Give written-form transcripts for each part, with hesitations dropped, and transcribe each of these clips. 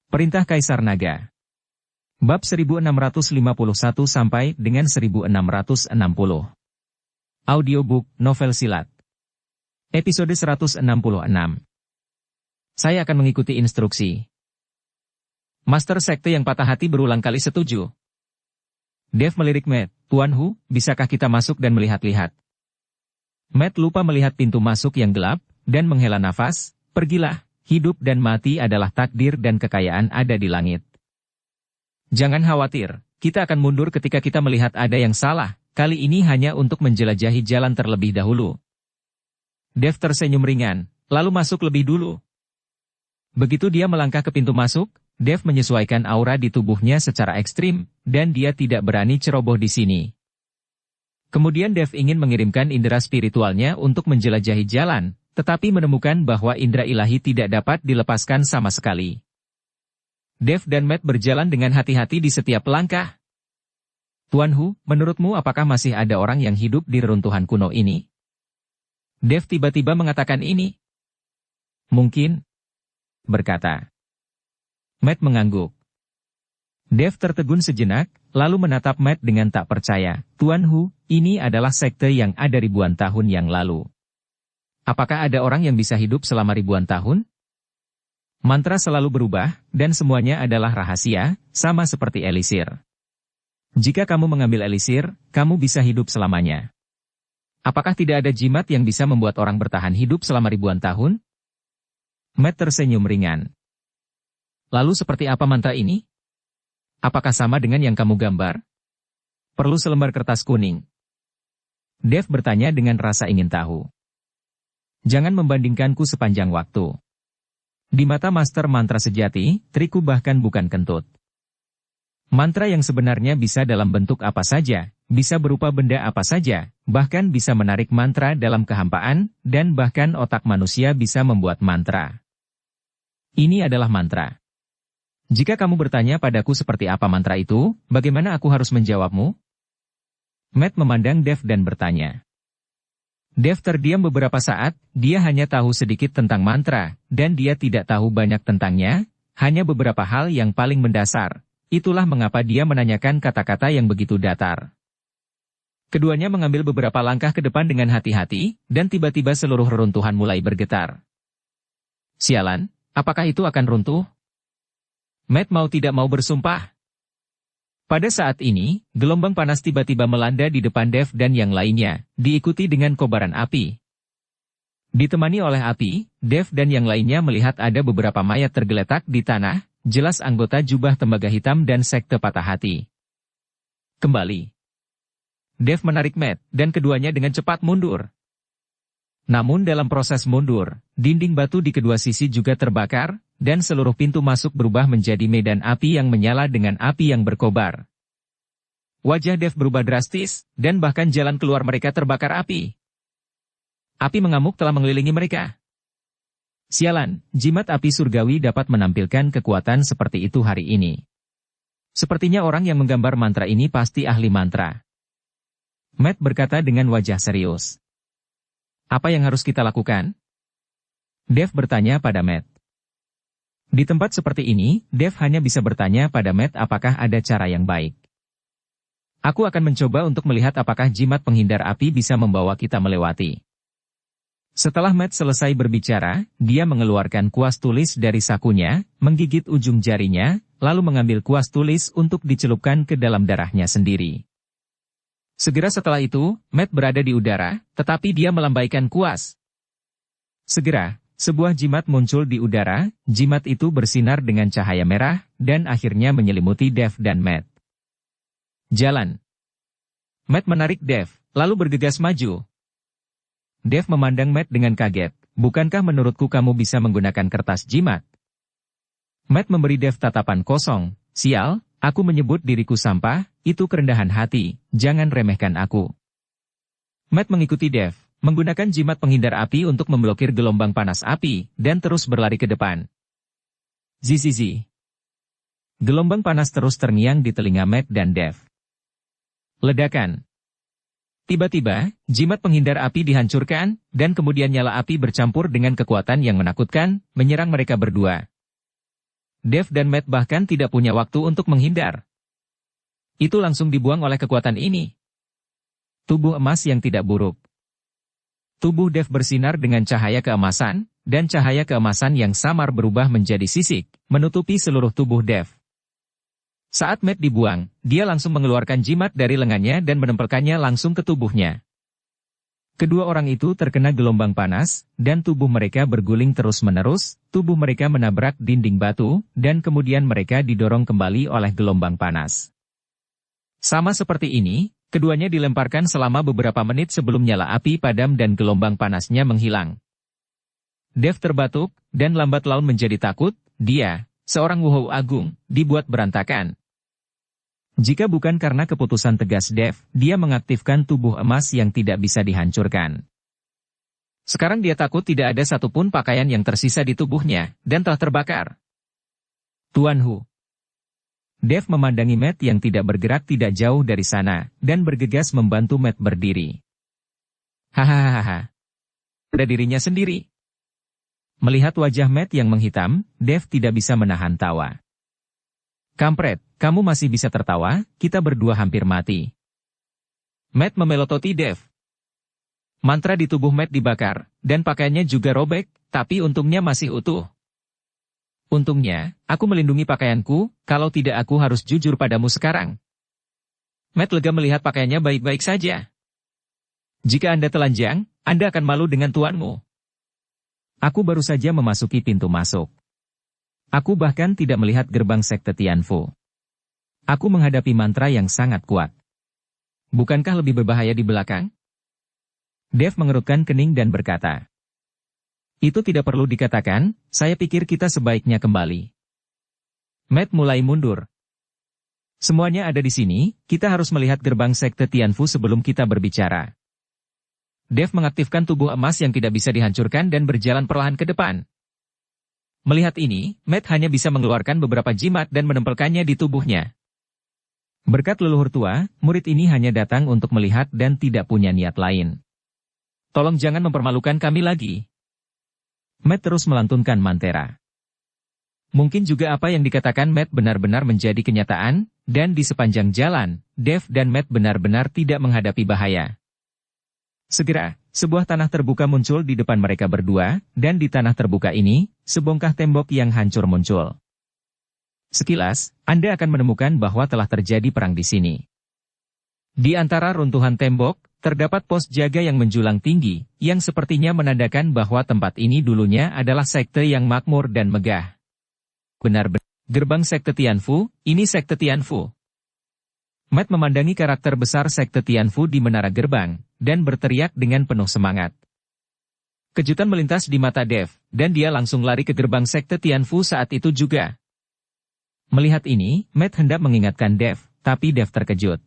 Perintah Kaisar Naga. Bab 1651 sampai dengan 1660. Audiobook Novel Silat. Episode 166. Saya akan mengikuti instruksi. Master Sekte yang patah hati berulang kali setuju. Dev melirik Matt. Tuan Hu, bisakah kita masuk dan melihat-lihat? Matt lupa melihat pintu masuk yang gelap, dan menghela nafas. Pergilah, hidup dan mati adalah takdir dan kekayaan ada di langit. Jangan khawatir, kita akan mundur ketika kita melihat ada yang salah, kali ini hanya untuk menjelajahi jalan terlebih dahulu. Dev tersenyum ringan, lalu masuk lebih dulu. Begitu dia melangkah ke pintu masuk, Dev menyesuaikan aura di tubuhnya secara ekstrim, dan dia tidak berani ceroboh di sini. Kemudian Dev ingin mengirimkan indera spiritualnya untuk menjelajahi jalan, tetapi menemukan bahwa indera ilahi tidak dapat dilepaskan sama sekali. Dev dan Matt berjalan dengan hati-hati di setiap langkah. Tuan Hu, menurutmu apakah masih ada orang yang hidup di reruntuhan kuno ini? Dev tiba-tiba mengatakan ini. Mungkin, berkata. Matt mengangguk. Dev tertegun sejenak, lalu menatap Matt dengan tak percaya. Tuan Hu, ini adalah sekte yang ada ribuan tahun yang lalu. Apakah ada orang yang bisa hidup selama ribuan tahun? Mantra selalu berubah, dan semuanya adalah rahasia, sama seperti elisir. Jika kamu mengambil elisir, kamu bisa hidup selamanya. Apakah tidak ada jimat yang bisa membuat orang bertahan hidup selama ribuan tahun? Matt tersenyum ringan. Lalu seperti apa mantra ini? Apakah sama dengan yang kamu gambar? Perlu selembar kertas kuning. Dev bertanya dengan rasa ingin tahu. Jangan membandingkanku sepanjang waktu. Di mata master mantra sejati, triku bahkan bukan kentut. Mantra yang sebenarnya bisa dalam bentuk apa saja, bisa berupa benda apa saja, bahkan bisa menarik mantra dalam kehampaan, dan bahkan otak manusia bisa membuat mantra. Ini adalah mantra. Jika kamu bertanya padaku seperti apa mantra itu, bagaimana aku harus menjawabmu? Matt memandang Dev dan bertanya. Dev terdiam beberapa saat, dia hanya tahu sedikit tentang mantra, dan dia tidak tahu banyak tentangnya, hanya beberapa hal yang paling mendasar. Itulah mengapa dia menanyakan kata-kata yang begitu datar. Keduanya mengambil beberapa langkah ke depan dengan hati-hati, dan tiba-tiba seluruh reruntuhan mulai bergetar. Sialan, apakah itu akan runtuh? Matt mau tidak mau bersumpah. Pada saat ini, gelombang panas tiba-tiba melanda di depan Dev dan yang lainnya, diikuti dengan kobaran api. Ditemani oleh api, Dev dan yang lainnya melihat ada beberapa mayat tergeletak di tanah, jelas anggota jubah tembaga hitam dan sekte patah hati. Kembali. Dev menarik Matt, dan keduanya dengan cepat mundur. Namun dalam proses mundur, dinding batu di kedua sisi juga terbakar, dan seluruh pintu masuk berubah menjadi medan api yang menyala dengan api yang berkobar. Wajah Dev berubah drastis, dan bahkan jalan keluar mereka terbakar api. Api mengamuk telah mengelilingi mereka. Sialan, jimat api surgawi dapat menampilkan kekuatan seperti itu hari ini. Sepertinya orang yang menggambar mantra ini pasti ahli mantra. Matt berkata dengan wajah serius. Apa yang harus kita lakukan? Dev bertanya pada Matt. Di tempat seperti ini, Dev hanya bisa bertanya pada Matt apakah ada cara yang baik. Aku akan mencoba untuk melihat apakah jimat penghindar api bisa membawa kita melewati. Setelah Matt selesai berbicara, dia mengeluarkan kuas tulis dari sakunya, menggigit ujung jarinya, lalu mengambil kuas tulis untuk dicelupkan ke dalam darahnya sendiri. Segera setelah itu, Matt berada di udara, tetapi dia melambaikan kuas. Segera, sebuah jimat muncul di udara, jimat itu bersinar dengan cahaya merah, dan akhirnya menyelimuti Dev dan Matt. Jalan. Matt menarik Dev, lalu bergegas maju. Dev memandang Matt dengan kaget, bukankah menurutku kamu bisa menggunakan kertas jimat? Matt memberi Dev tatapan kosong, sial, aku menyebut diriku sampah, itu kerendahan hati, jangan remehkan aku. Matt mengikuti Dev, menggunakan jimat penghindar api untuk memblokir gelombang panas api, dan terus berlari ke depan. Zizizi. Gelombang panas terus terngiang di telinga Matt dan Dev. Ledakan. Tiba-tiba, jimat penghindar api dihancurkan, dan kemudian nyala api bercampur dengan kekuatan yang menakutkan, menyerang mereka berdua. Dev dan Matt bahkan tidak punya waktu untuk menghindar. Itu langsung dibuang oleh kekuatan ini. Tubuh emas yang tidak buruk. Tubuh Dev bersinar dengan cahaya keemasan, dan cahaya keemasan yang samar berubah menjadi sisik, menutupi seluruh tubuh Dev. Saat Matt dibuang, dia langsung mengeluarkan jimat dari lengannya dan menempelkannya langsung ke tubuhnya. Kedua orang itu terkena gelombang panas, dan tubuh mereka berguling terus-menerus, tubuh mereka menabrak dinding batu, dan kemudian mereka didorong kembali oleh gelombang panas. Sama seperti ini, keduanya dilemparkan selama beberapa menit sebelum nyala api padam dan gelombang panasnya menghilang. Dev terbatuk, dan lambat laun menjadi takut, dia, seorang Wuhou Agung, dibuat berantakan. Jika bukan karena keputusan tegas Dev, dia mengaktifkan tubuh emas yang tidak bisa dihancurkan. Sekarang dia takut tidak ada satupun pakaian yang tersisa di tubuhnya, dan telah terbakar. Tuan Hu. Dev memandangi Matt yang tidak bergerak tidak jauh dari sana, dan bergegas membantu Matt berdiri. Hahaha. Pada dirinya sendiri. Melihat wajah Matt yang menghitam, Dev tidak bisa menahan tawa. Kampret, kamu masih bisa tertawa, kita berdua hampir mati. Matt memelototi Dev. Mantra di tubuh Matt dibakar, dan pakaiannya juga robek, tapi untungnya masih utuh. Untungnya, aku melindungi pakaianku, kalau tidak aku harus jujur padamu sekarang. Matt lega melihat pakaiannya baik-baik saja. Jika Anda telanjang, Anda akan malu dengan tuanmu. Aku baru saja memasuki pintu masuk. Aku bahkan tidak melihat gerbang sekte Tianfu. Aku menghadapi mantra yang sangat kuat. Bukankah lebih berbahaya di belakang? Dev mengerutkan kening dan berkata. Itu tidak perlu dikatakan, saya pikir kita sebaiknya kembali. Matt mulai mundur. Semuanya ada di sini, kita harus melihat gerbang sekte Tianfu sebelum kita berbicara. Dev mengaktifkan tubuh emas yang tidak bisa dihancurkan dan berjalan perlahan ke depan. Melihat ini, Matt hanya bisa mengeluarkan beberapa jimat dan menempelkannya di tubuhnya. Berkat leluhur tua, murid ini hanya datang untuk melihat dan tidak punya niat lain. Tolong jangan mempermalukan kami lagi. Matt terus melantunkan mantra. Mungkin juga apa yang dikatakan Matt benar-benar menjadi kenyataan, dan di sepanjang jalan, Dev dan Matt benar-benar tidak menghadapi bahaya. Segera, sebuah tanah terbuka muncul di depan mereka berdua, dan di tanah terbuka ini, sebongkah tembok yang hancur muncul. Sekilas, Anda akan menemukan bahwa telah terjadi perang di sini. Di antara runtuhan tembok, terdapat pos jaga yang menjulang tinggi, yang sepertinya menandakan bahwa tempat ini dulunya adalah sekte yang makmur dan megah. Benar-benar, gerbang sekte Tianfu, ini sekte Tianfu. Matt memandangi karakter besar sekte Tianfu di menara gerbang, dan berteriak dengan penuh semangat. Kejutan melintas di mata Dev, dan dia langsung lari ke gerbang sekte Tianfu saat itu juga. Melihat ini, Matt hendak mengingatkan Dev, tapi Dev terkejut.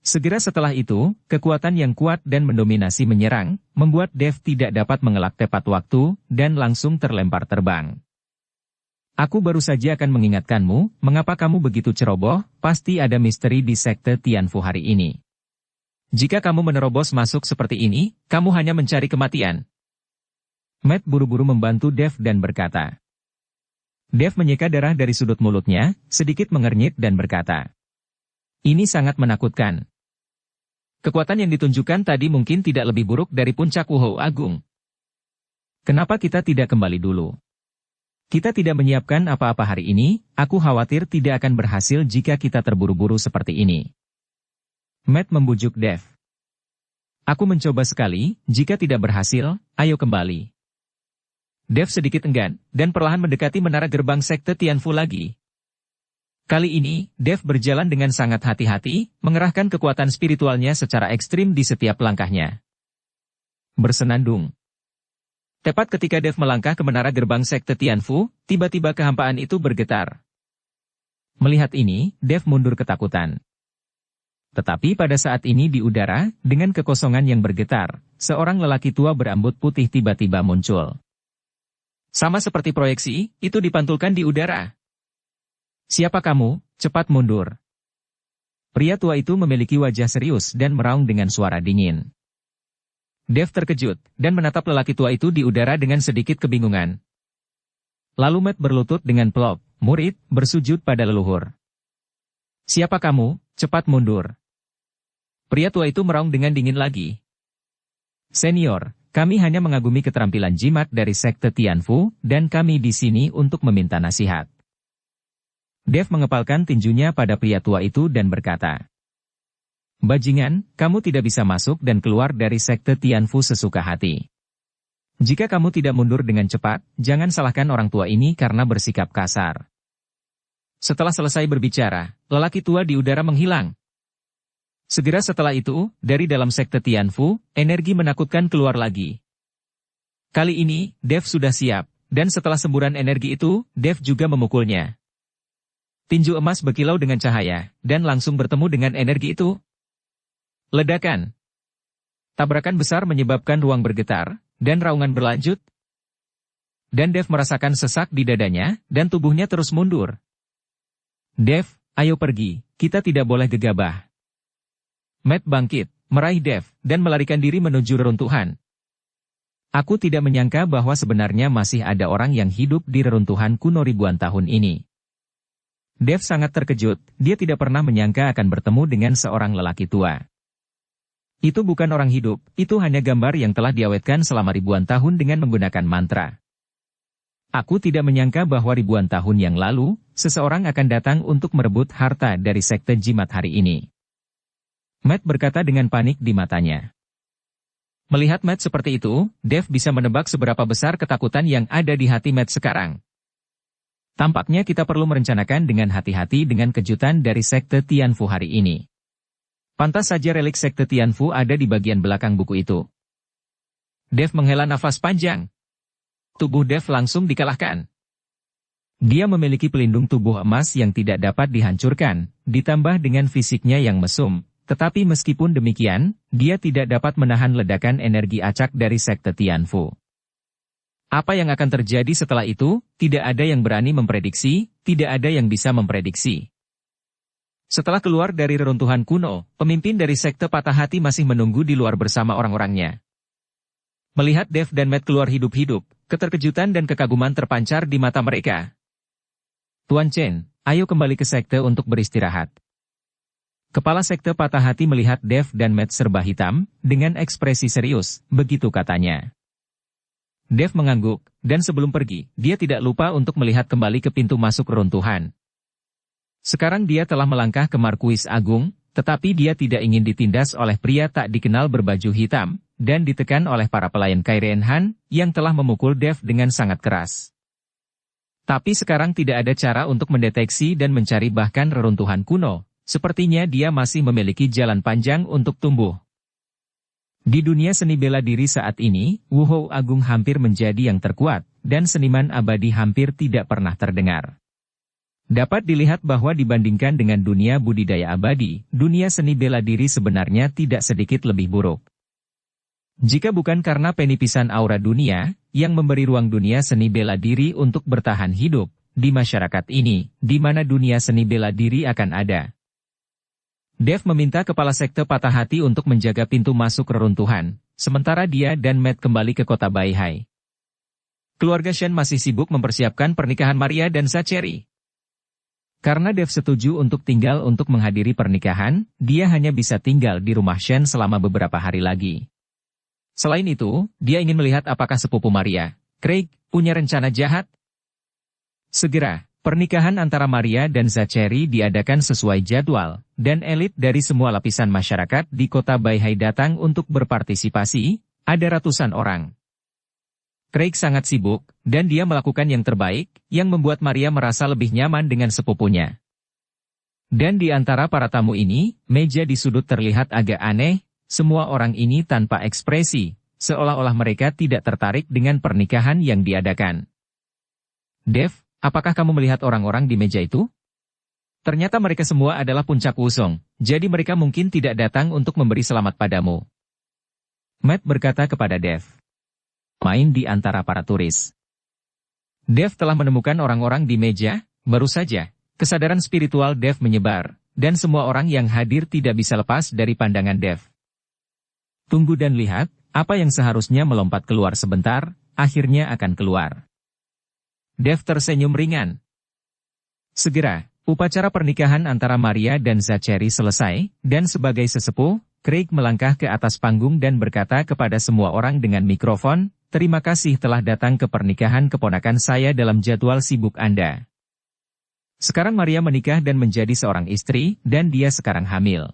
Segera setelah itu, kekuatan yang kuat dan mendominasi menyerang, membuat Dev tidak dapat mengelak tepat waktu, dan langsung terlempar terbang. Aku baru saja akan mengingatkanmu, mengapa kamu begitu ceroboh, pasti ada misteri di sekte Tianfu hari ini. Jika kamu menerobos masuk seperti ini, kamu hanya mencari kematian. Matt buru-buru membantu Dev dan berkata. Dev menyeka darah dari sudut mulutnya, sedikit mengernyit dan berkata. Ini sangat menakutkan. Kekuatan yang ditunjukkan tadi mungkin tidak lebih buruk dari puncak Wuhou Agung. Kenapa kita tidak kembali dulu? Kita tidak menyiapkan apa-apa hari ini, aku khawatir tidak akan berhasil jika kita terburu-buru seperti ini. Matt membujuk Dev. Aku mencoba sekali, jika tidak berhasil, ayo kembali. Dev sedikit enggan, dan perlahan mendekati menara gerbang sekte Tianfu lagi. Kali ini, Dev berjalan dengan sangat hati-hati, mengerahkan kekuatan spiritualnya secara ekstrim di setiap langkahnya. Bersenandung. Tepat ketika Dev melangkah ke menara gerbang sekte Tianfu, tiba-tiba kehampaan itu bergetar. Melihat ini, Dev mundur ketakutan. Tetapi pada saat ini di udara, dengan kekosongan yang bergetar, seorang lelaki tua berambut putih tiba-tiba muncul. Sama seperti proyeksi, itu dipantulkan di udara. Siapa kamu? Cepat mundur. Pria tua itu memiliki wajah serius dan meraung dengan suara dingin. Dev terkejut, dan menatap lelaki tua itu di udara dengan sedikit kebingungan. Lalu Matt berlutut dengan plop, murid, bersujud pada leluhur. Siapa kamu? Cepat mundur. Pria tua itu meraung dengan dingin lagi. Senior, kami hanya mengagumi keterampilan jimat dari sekte Tianfu, dan kami di sini untuk meminta nasihat. Dev mengepalkan tinjunya pada pria tua itu dan berkata, Bajingan, kamu tidak bisa masuk dan keluar dari sekte Tianfu sesuka hati. Jika kamu tidak mundur dengan cepat, jangan salahkan orang tua ini karena bersikap kasar. Setelah selesai berbicara, lelaki tua di udara menghilang. Segera setelah itu, dari dalam sekte Tianfu, energi menakutkan keluar lagi. Kali ini, Dev sudah siap, dan setelah semburan energi itu, Dev juga memukulnya. Tinju emas berkilau dengan cahaya, dan langsung bertemu dengan energi itu. Ledakan. Tabrakan besar menyebabkan ruang bergetar, dan raungan berlanjut. Dan Dev merasakan sesak di dadanya, dan tubuhnya terus mundur. Dev, ayo pergi, kita tidak boleh gegabah. Matt bangkit, meraih Dev, dan melarikan diri menuju reruntuhan. Aku tidak menyangka bahwa sebenarnya masih ada orang yang hidup di reruntuhan kuno ribuan tahun ini. Dev sangat terkejut, dia tidak pernah menyangka akan bertemu dengan seorang lelaki tua. Itu bukan orang hidup, itu hanya gambar yang telah diawetkan selama ribuan tahun dengan menggunakan mantra. Aku tidak menyangka bahwa ribuan tahun yang lalu, seseorang akan datang untuk merebut harta dari sekte jimat hari ini. Matt berkata dengan panik di matanya. Melihat Matt seperti itu, Dev bisa menebak seberapa besar ketakutan yang ada di hati Matt sekarang. Tampaknya kita perlu merencanakan dengan hati-hati dengan kejutan dari sekte Tianfu hari ini. Pantas saja relik sekte Tianfu ada di bagian belakang buku itu. Dev menghela nafas panjang. Tubuh Dev langsung dikalahkan. Dia memiliki pelindung tubuh emas yang tidak dapat dihancurkan, ditambah dengan fisiknya yang mesum. Tetapi meskipun demikian, dia tidak dapat menahan ledakan energi acak dari sekte Tianfu. Apa yang akan terjadi setelah itu, tidak ada yang berani memprediksi, tidak ada yang bisa memprediksi. Setelah keluar dari reruntuhan kuno, pemimpin dari sekte patah hati masih menunggu di luar bersama orang-orangnya. Melihat Dev dan Matt keluar hidup-hidup, keterkejutan dan kekaguman terpancar di mata mereka. Tuan Chen, ayo kembali ke sekte untuk beristirahat. Kepala sekte patah hati melihat Dev dan Matt serba hitam, dengan ekspresi serius, begitu katanya. Dev mengangguk, dan sebelum pergi, dia tidak lupa untuk melihat kembali ke pintu masuk reruntuhan. Sekarang dia telah melangkah ke Markuis Agung, tetapi dia tidak ingin ditindas oleh pria tak dikenal berbaju hitam, dan ditekan oleh para pelayan Kairen Han, yang telah memukul Dev dengan sangat keras. Tapi sekarang tidak ada cara untuk mendeteksi dan mencari bahkan reruntuhan kuno, sepertinya dia masih memiliki jalan panjang untuk tumbuh. Di dunia seni bela diri saat ini, Wuhou Agung hampir menjadi yang terkuat, dan seniman abadi hampir tidak pernah terdengar. Dapat dilihat bahwa dibandingkan dengan dunia budidaya abadi, dunia seni bela diri sebenarnya tidak sedikit lebih buruk. Jika bukan karena penipisan aura dunia, yang memberi ruang dunia seni bela diri untuk bertahan hidup, di masyarakat ini, di mana dunia seni bela diri akan ada. Dev meminta kepala sekte patah hati untuk menjaga pintu masuk reruntuhan, sementara dia dan Matt kembali ke kota Baihai. Keluarga Shen masih sibuk mempersiapkan pernikahan Maria dan Zachary. Karena Dev setuju untuk tinggal untuk menghadiri pernikahan, dia hanya bisa tinggal di rumah Shen selama beberapa hari lagi. Selain itu, dia ingin melihat apakah sepupu Maria, Craig, punya rencana jahat. Segera, pernikahan antara Maria dan Zachary diadakan sesuai jadwal, dan elit dari semua lapisan masyarakat di kota Baihai datang untuk berpartisipasi, ada ratusan orang. Craig sangat sibuk, dan dia melakukan yang terbaik, yang membuat Maria merasa lebih nyaman dengan sepupunya. Dan di antara para tamu ini, meja di sudut terlihat agak aneh, semua orang ini tanpa ekspresi, seolah-olah mereka tidak tertarik dengan pernikahan yang diadakan. Dev, apakah kamu melihat orang-orang di meja itu? Ternyata mereka semua adalah puncak Wusong, jadi mereka mungkin tidak datang untuk memberi selamat padamu. Matt berkata kepada Dev. Main di antara para turis. Dev telah menemukan orang-orang di meja, baru saja, kesadaran spiritual Dev menyebar, dan semua orang yang hadir tidak bisa lepas dari pandangan Dev. Tunggu dan lihat, apa yang seharusnya melompat keluar sebentar, akhirnya akan keluar. Dev tersenyum ringan. Segera, upacara pernikahan antara Maria dan Zachary selesai, dan sebagai sesepuh, Craig melangkah ke atas panggung dan berkata kepada semua orang dengan mikrofon, "Terima kasih telah datang ke pernikahan keponakan saya dalam jadwal sibuk Anda. Sekarang Maria menikah dan menjadi seorang istri, dan dia sekarang hamil.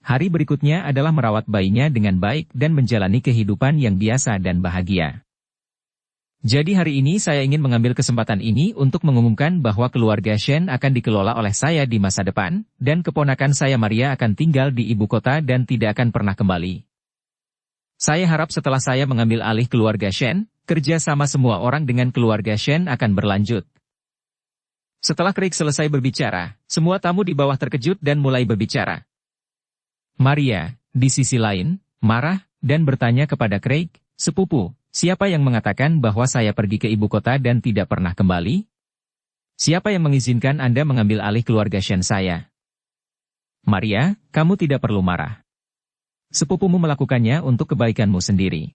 Hari berikutnya adalah merawat bayinya dengan baik dan menjalani kehidupan yang biasa dan bahagia. Jadi hari ini saya ingin mengambil kesempatan ini untuk mengumumkan bahwa keluarga Shen akan dikelola oleh saya di masa depan, dan keponakan saya Maria akan tinggal di ibu kota dan tidak akan pernah kembali. Saya harap setelah saya mengambil alih keluarga Shen, kerja sama semua orang dengan keluarga Shen akan berlanjut." Setelah Craig selesai berbicara, semua tamu di bawah terkejut dan mulai berbicara. Maria, di sisi lain, marah, dan bertanya kepada Craig, "Sepupu, siapa yang mengatakan bahwa saya pergi ke ibu kota dan tidak pernah kembali? Siapa yang mengizinkan Anda mengambil alih keluarga Shen saya?" "Maria, kamu tidak perlu marah. Sepupumu melakukannya untuk kebaikanmu sendiri.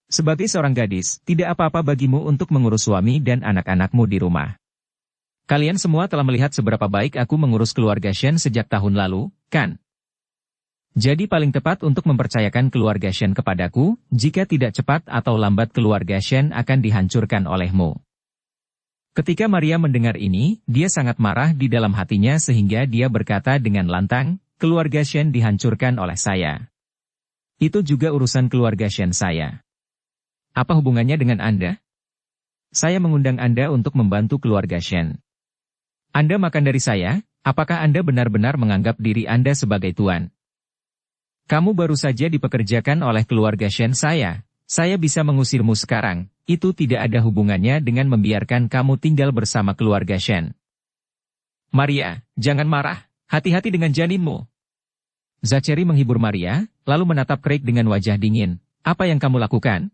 Sebagai seorang gadis, tidak apa-apa bagimu untuk mengurus suami dan anak-anakmu di rumah. Kalian semua telah melihat seberapa baik aku mengurus keluarga Shen sejak tahun lalu, kan? Jadi paling tepat untuk mempercayakan keluarga Shen kepadaku, jika tidak cepat atau lambat keluarga Shen akan dihancurkan olehmu." Ketika Maria mendengar ini, dia sangat marah di dalam hatinya sehingga dia berkata dengan lantang, "Keluarga Shen dihancurkan oleh saya. Itu juga urusan keluarga Shen saya. Apa hubungannya dengan Anda? Saya mengundang Anda untuk membantu keluarga Shen. Anda makan dari saya, apakah Anda benar-benar menganggap diri Anda sebagai tuan? Kamu baru saja dipekerjakan oleh keluarga Shen saya bisa mengusirmu sekarang, itu tidak ada hubungannya dengan membiarkan kamu tinggal bersama keluarga Shen." "Maria, jangan marah, hati-hati dengan janinmu." Zachary menghibur Maria, lalu menatap Craig dengan wajah dingin. "Apa yang kamu lakukan?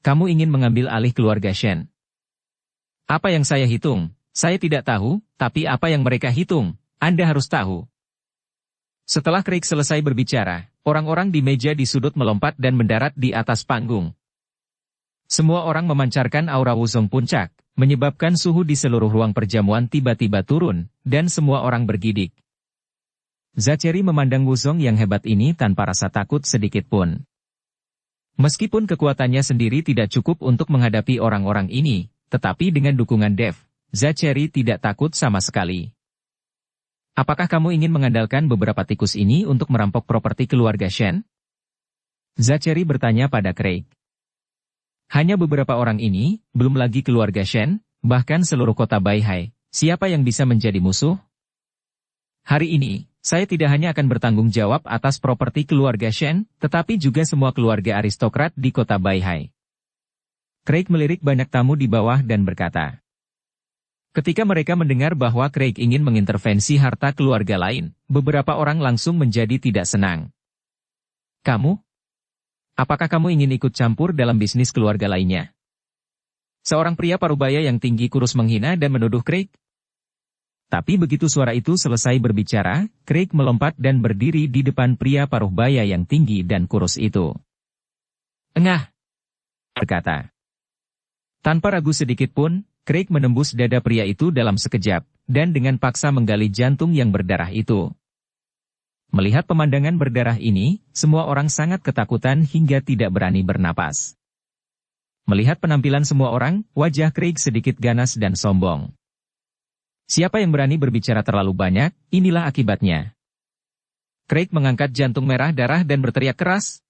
Kamu ingin mengambil alih keluarga Shen. Apa yang saya hitung? Saya tidak tahu, tapi apa yang mereka hitung, Anda harus tahu." Setelah Craig selesai berbicara, orang-orang di meja di sudut melompat dan mendarat di atas panggung. Semua orang memancarkan aura wuzong puncak, menyebabkan suhu di seluruh ruang perjamuan tiba-tiba turun, dan semua orang bergidik. Zachary memandang wuzong yang hebat ini tanpa rasa takut sedikit pun. Meskipun kekuatannya sendiri tidak cukup untuk menghadapi orang-orang ini, tetapi dengan dukungan Dev, Zachary tidak takut sama sekali. "Apakah kamu ingin mengandalkan beberapa tikus ini untuk merampok properti keluarga Shen?" Zachary bertanya pada Craig. "Hanya beberapa orang ini, belum lagi keluarga Shen, bahkan seluruh kota Baihai, siapa yang bisa menjadi musuh? Hari ini, saya tidak hanya akan bertanggung jawab atas properti keluarga Shen, tetapi juga semua keluarga aristokrat di kota Baihai." Craig melirik banyak tamu di bawah dan berkata. Ketika mereka mendengar bahwa Craig ingin mengintervensi harta keluarga lain, beberapa orang langsung menjadi tidak senang. "Kamu? Apakah kamu ingin ikut campur dalam bisnis keluarga lainnya?" Seorang pria parubaya yang tinggi kurus menghina dan menuduh Craig. Tapi begitu suara itu selesai berbicara, Craig melompat dan berdiri di depan pria parubaya yang tinggi dan kurus itu. "Engah!" berkata. Tanpa ragu sedikit pun, Craig menembus dada pria itu dalam sekejap, dan dengan paksa menggali jantung yang berdarah itu. Melihat pemandangan berdarah ini, semua orang sangat ketakutan hingga tidak berani bernapas. Melihat penampilan semua orang, wajah Craig sedikit ganas dan sombong. Siapa yang berani berbicara terlalu banyak, inilah akibatnya. Craig mengangkat jantung merah darah dan berteriak keras.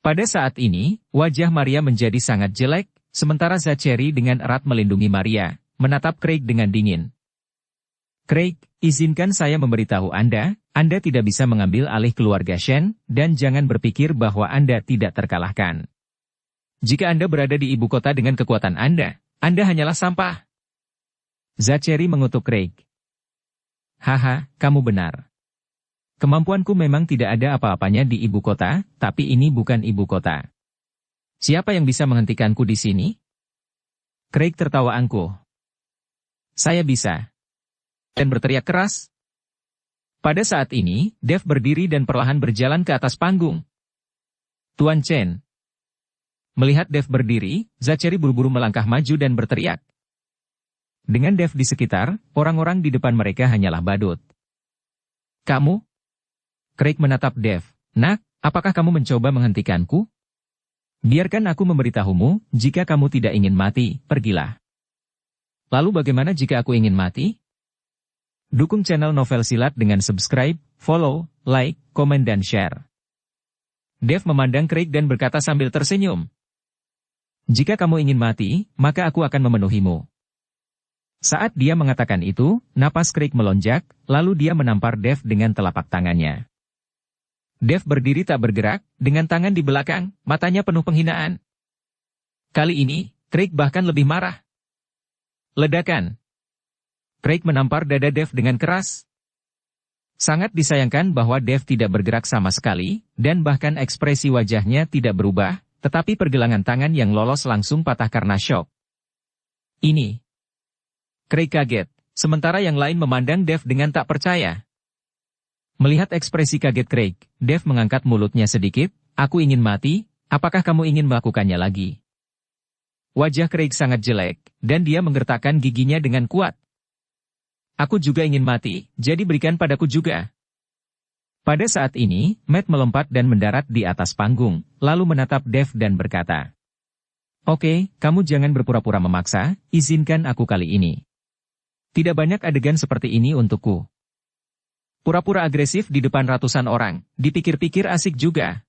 Pada saat ini, wajah Maria menjadi sangat jelek, sementara Zachary dengan erat melindungi Maria, menatap Craig dengan dingin. "Craig, izinkan saya memberitahu Anda tidak bisa mengambil alih keluarga Shen, dan jangan berpikir bahwa Anda tidak terkalahkan. Jika Anda berada di ibu kota dengan kekuatan Anda hanyalah sampah." Zachary mengutuk Craig. "Haha, kamu benar. Kemampuanku memang tidak ada apa-apanya di ibu kota, tapi ini bukan ibu kota. Siapa yang bisa menghentikanku di sini?" Craig tertawa angkuh. "Saya bisa." Dan berteriak keras. Pada saat ini, Dev berdiri dan perlahan berjalan ke atas panggung. "Tuan Chen." Melihat Dev berdiri, Zachary buru-buru melangkah maju dan berteriak. Dengan Dev di sekitar, orang-orang di depan mereka hanyalah badut. Kamu? Craig menatap Dev. Nak, apakah kamu mencoba menghentikanku? Biarkan aku memberitahumu, jika kamu tidak ingin mati, pergilah. Lalu bagaimana jika aku ingin mati? Dukung channel Novel Silat dengan subscribe, follow, like, komen dan share. Dev memandang Craig dan berkata sambil tersenyum. Jika kamu ingin mati, maka aku akan memenuhimu. Saat dia mengatakan itu, napas Craig melonjak, lalu dia menampar Dev dengan telapak tangannya. Dev berdiri tak bergerak, dengan tangan di belakang, matanya penuh penghinaan. Kali ini, Craig bahkan lebih marah. Ledakan. Craig menampar dada Dev dengan keras. Sangat disayangkan bahwa Dev tidak bergerak sama sekali, dan bahkan ekspresi wajahnya tidak berubah, tetapi pergelangan tangan yang lolos langsung patah karena syok. Ini. Craig kaget, sementara yang lain memandang Dev dengan tak percaya. Melihat ekspresi kaget Craig, Dev mengangkat mulutnya sedikit, aku ingin mati, apakah kamu ingin melakukannya lagi? Wajah Craig sangat jelek, dan dia menggertakkan giginya dengan kuat. Aku juga ingin mati, jadi berikan padaku juga. Pada saat ini, Matt melompat dan mendarat di atas panggung, lalu menatap Dev dan berkata, Oke, kamu jangan berpura-pura memaksa, izinkan aku kali ini. Tidak banyak adegan seperti ini untukku. Pura-pura agresif di depan ratusan orang, dipikir-pikir asik juga.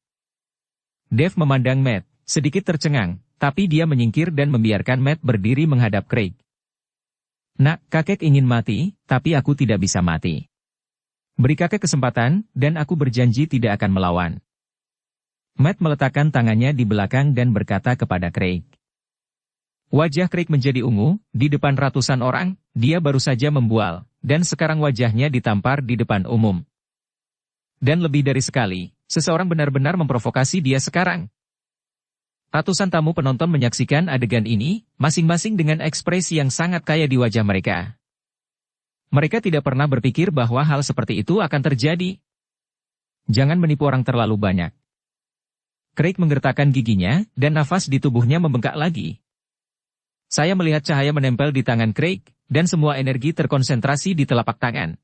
Dev memandang Matt, sedikit tercengang, tapi dia menyingkir dan membiarkan Matt berdiri menghadap Craig. Nak, kakek ingin mati, tapi aku tidak bisa mati. Beri kakek kesempatan, dan aku berjanji tidak akan melawan. Matt meletakkan tangannya di belakang dan berkata kepada Craig. Wajah Craig menjadi ungu, di depan ratusan orang, dia baru saja membual, dan sekarang wajahnya ditampar di depan umum. Dan lebih dari sekali, seseorang benar-benar memprovokasi dia sekarang. Ratusan tamu penonton menyaksikan adegan ini, masing-masing dengan ekspresi yang sangat kaya di wajah mereka. Mereka tidak pernah berpikir bahwa hal seperti itu akan terjadi. Jangan menipu orang terlalu banyak. Craig menggertakkan giginya, dan nafas di tubuhnya membengkak lagi. Saya melihat cahaya menempel di tangan Craig, dan semua energi terkonsentrasi di telapak tangan.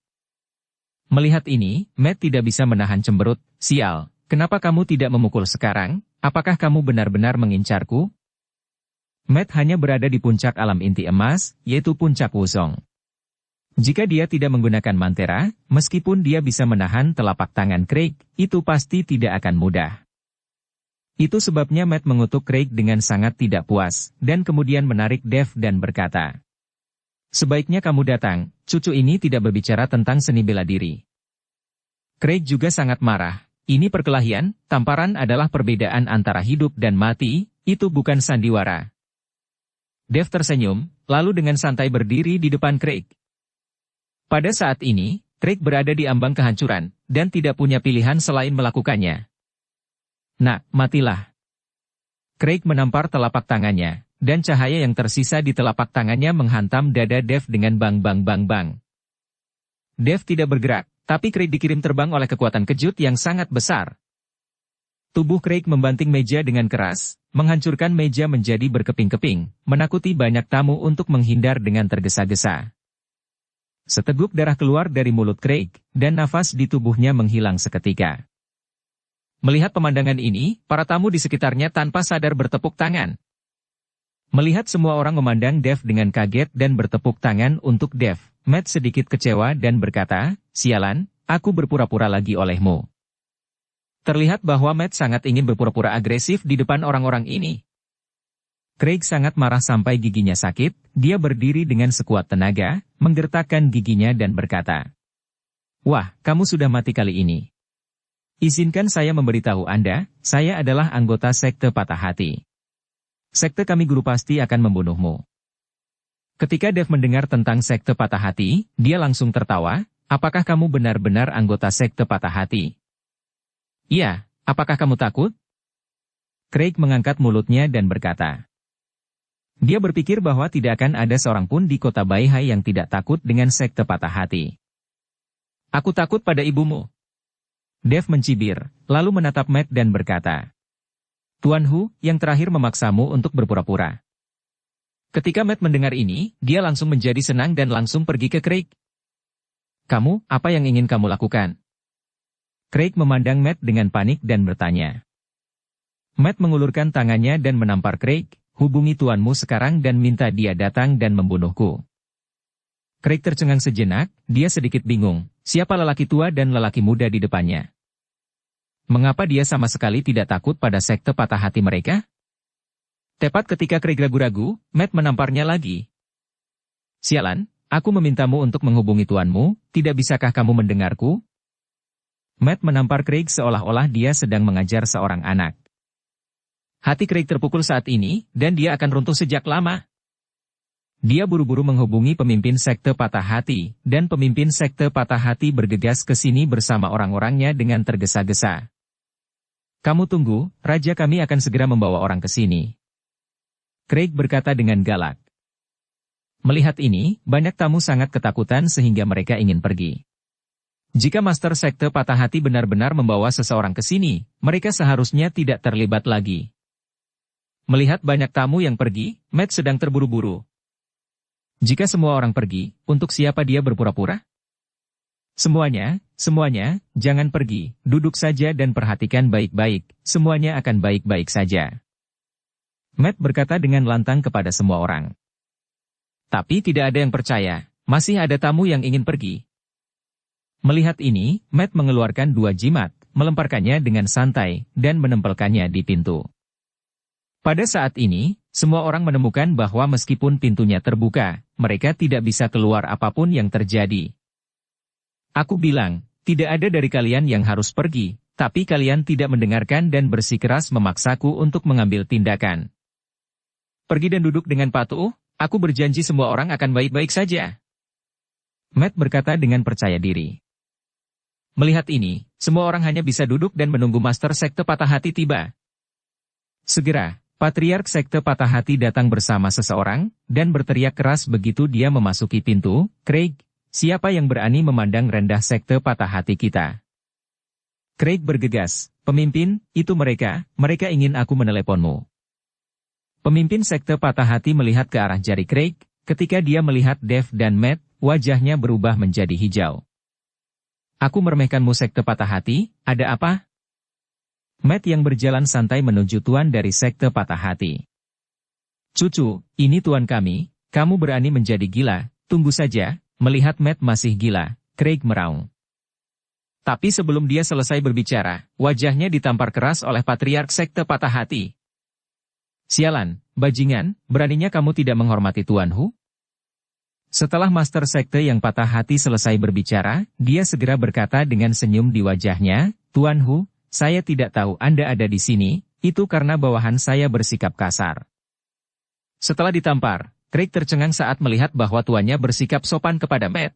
Melihat ini, Matt tidak bisa menahan cemberut. Sial, kenapa kamu tidak memukul sekarang? Apakah kamu benar-benar mengincarku? Matt hanya berada di puncak alam inti emas, yaitu puncak Wuzong. Jika dia tidak menggunakan Mantera, meskipun dia bisa menahan telapak tangan Craig, itu pasti tidak akan mudah. Itu sebabnya Matt mengutuk Craig dengan sangat tidak puas, dan kemudian menarik Dev dan berkata, Sebaiknya kamu datang, cucu ini tidak berbicara tentang seni bela diri. Craig juga sangat marah, ini perkelahian, tamparan adalah perbedaan antara hidup dan mati, itu bukan sandiwara. Dev tersenyum, lalu dengan santai berdiri di depan Craig. Pada saat ini, Craig berada di ambang kehancuran, dan tidak punya pilihan selain melakukannya. Nak, matilah. Craig menampar telapak tangannya, dan cahaya yang tersisa di telapak tangannya menghantam dada Dev dengan bang. Dev tidak bergerak, tapi Craig dikirim terbang oleh kekuatan kejut yang sangat besar. Tubuh Craig membanting meja dengan keras, menghancurkan meja menjadi berkeping-keping, menakuti banyak tamu untuk menghindar dengan tergesa-gesa. Seteguk darah keluar dari mulut Craig, dan nafas di tubuhnya menghilang seketika. Melihat pemandangan ini, para tamu di sekitarnya tanpa sadar bertepuk tangan. Melihat semua orang memandang Dev dengan kaget dan bertepuk tangan untuk Dev, Matt sedikit kecewa dan berkata, Sialan, aku berpura-pura lagi olehmu. Terlihat bahwa Matt sangat ingin berpura-pura agresif di depan orang-orang ini. Craig sangat marah sampai giginya sakit, dia berdiri dengan sekuat tenaga, menggertakkan giginya dan berkata, Wah, kamu sudah mati kali ini. Izinkan saya memberitahu Anda, saya adalah anggota sekte patah hati. Sekte kami guru pasti akan membunuhmu. Ketika Dev mendengar tentang sekte patah hati, dia langsung tertawa, apakah kamu benar-benar anggota sekte patah hati? Iya, apakah kamu takut? Craig mengangkat mulutnya dan berkata. Dia berpikir bahwa tidak akan ada seorang pun di kota Baihai yang tidak takut dengan sekte patah hati. Aku takut pada ibumu. Dev mencibir, lalu menatap Matt dan berkata. Tuan Hu, yang terakhir memaksamu untuk berpura-pura. Ketika Matt mendengar ini, dia langsung menjadi senang dan langsung pergi ke Craig. Kamu, apa yang ingin kamu lakukan? Craig memandang Matt dengan panik dan bertanya. Matt mengulurkan tangannya dan menampar Craig, hubungi tuanmu sekarang dan minta dia datang dan membunuhku. Craig tercengang sejenak, dia sedikit bingung, siapa lelaki tua dan lelaki muda di depannya? Mengapa dia sama sekali tidak takut pada sekte patah hati mereka? Tepat ketika Craig ragu-ragu, Matt menamparnya lagi. Sialan, aku memintamu untuk menghubungi tuanmu, tidak bisakah kamu mendengarku? Matt menampar Craig seolah-olah dia sedang mengajar seorang anak. Hati Craig terpukul saat ini, dan dia akan runtuh sejak lama. Dia buru-buru menghubungi pemimpin sekte patah hati, dan pemimpin sekte patah hati bergegas ke sini bersama orang-orangnya dengan tergesa-gesa. Kamu tunggu, raja kami akan segera membawa orang ke sini. Craig berkata dengan galak. Melihat ini, banyak tamu sangat ketakutan sehingga mereka ingin pergi. Jika Master Sekte Patah Hati benar-benar membawa seseorang ke sini, mereka seharusnya tidak terlibat lagi. Melihat banyak tamu yang pergi, Matt sedang terburu-buru. Jika semua orang pergi, untuk siapa dia berpura-pura? Semuanya, jangan pergi, duduk saja dan perhatikan baik-baik, semuanya akan baik-baik saja. Matt berkata dengan lantang kepada semua orang. Tapi tidak ada yang percaya, masih ada tamu yang ingin pergi. Melihat ini, Matt mengeluarkan 2 jimat, melemparkannya dengan santai, dan menempelkannya di pintu. Pada saat ini, semua orang menemukan bahwa meskipun pintunya terbuka, mereka tidak bisa keluar apapun yang terjadi. Aku bilang, tidak ada dari kalian yang harus pergi, tapi kalian tidak mendengarkan dan bersikeras memaksaku untuk mengambil tindakan. Pergi dan duduk dengan patuh, aku berjanji semua orang akan baik-baik saja. Matt berkata dengan percaya diri. Melihat ini, semua orang hanya bisa duduk dan menunggu Master Sekte Patah Hati tiba. Segera, Patriark Sekte Patah Hati datang bersama seseorang, dan berteriak keras begitu dia memasuki pintu, Craig, siapa yang berani memandang rendah Sekte Patah Hati kita? Craig bergegas, pemimpin, itu mereka ingin aku meneleponmu. Pemimpin Sekte Patah Hati melihat ke arah jari Craig, ketika dia melihat Dave dan Matt, wajahnya berubah menjadi hijau. Aku meremehkanmu Sekte Patah Hati, ada apa? Matt yang berjalan santai menuju tuan dari Sekte Patah Hati. Cucu, ini tuan kami, kamu berani menjadi gila, tunggu saja. Melihat Matt masih gila, Craig meraung. Tapi sebelum dia selesai berbicara, wajahnya ditampar keras oleh Patriark Sekte Patah Hati. Sialan, bajingan, beraninya kamu tidak menghormati Tuan Hu? Setelah Master Sekte yang Patah Hati selesai berbicara, dia segera berkata dengan senyum di wajahnya, Tuan Hu, saya tidak tahu Anda ada di sini, itu karena bawahan saya bersikap kasar. Setelah ditampar, Craig tercengang saat melihat bahwa tuannya bersikap sopan kepada Matt.